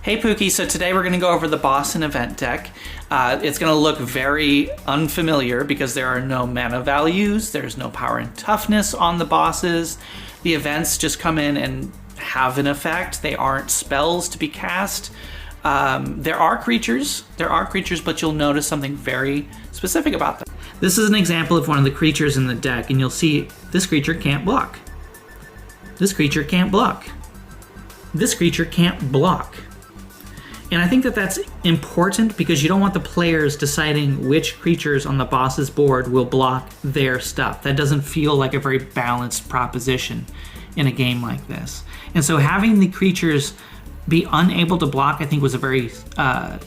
Hey Pookie, so today we're going to go over the boss and event deck. It's going to look very unfamiliar because there are no mana values, there's no power and toughness on the bosses. The events just come in and have an effect. They aren't spells to be cast. There are creatures, but you'll notice something very specific about them. This is an example of one of the creatures in the deck, and you'll see this creature can't block. This creature can't block. This creature can't block. And I think that that's important because you don't want the players deciding which creatures on the boss's board will block their stuff. That doesn't feel like a very balanced proposition in a game like this. And so having the creatures be unable to block, I think, was a very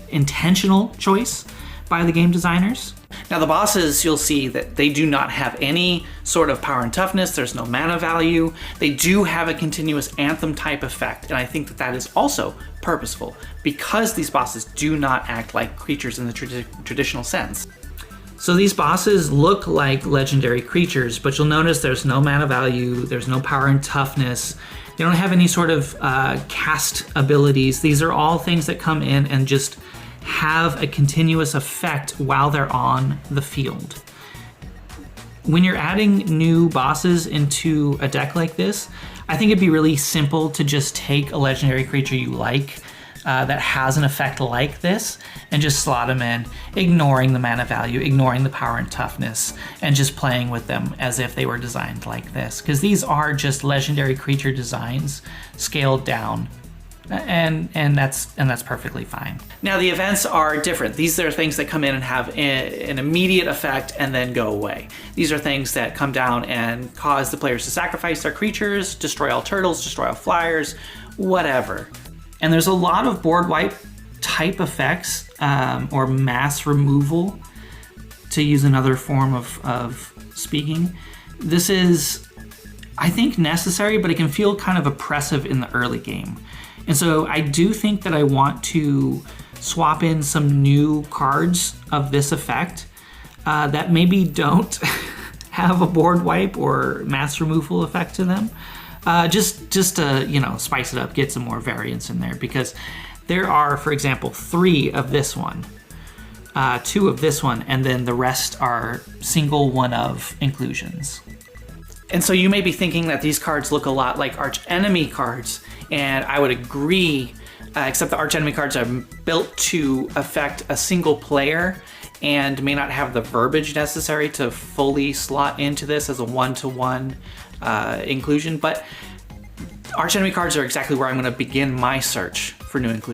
intentional choice by the game designers. Now the bosses, you'll see that they do not have any sort of power and toughness. There's no mana value. They do have a continuous anthem type effect, and I think that that is also purposeful because these bosses do not act like creatures in the traditional sense. So these bosses look like legendary creatures, but you'll notice there's no mana value, there's no power and toughness. They don't have any sort of cast abilities. These are all things that come in and just have a continuous effect while they're on the field. When you're adding new bosses into a deck like this, I think it'd be really simple to just take a legendary creature you like that has an effect like this and just slot them in, ignoring the mana value, ignoring the power and toughness, and just playing with them as if they were designed like this. Because these are just legendary creature designs scaled down. And that's perfectly fine. Now the events are different. These are things that come in and have an immediate effect and then go away. These are things that come down and cause the players to sacrifice their creatures, destroy all turtles, destroy all flyers, whatever. And there's a lot of board wipe type effects or mass removal, to use another form of speaking. This is, I think, necessary, but it can feel kind of oppressive in the early game. And so I do think that I want to swap in some new cards of this effect that maybe don't have a board wipe or mass removal effect to them. Just to, you know, spice it up, get some more variance in there, because there are, for example, 3 of this one, 2 of this one, and then the rest are single one-of inclusions. And so you may be thinking that these cards look a lot like Archenemy cards, and I would agree, except the Archenemy cards are built to affect a single player and may not have the verbiage necessary to fully slot into this as a one-to-one inclusion, but Archenemy cards are exactly where I'm going to begin my search for new inclusions.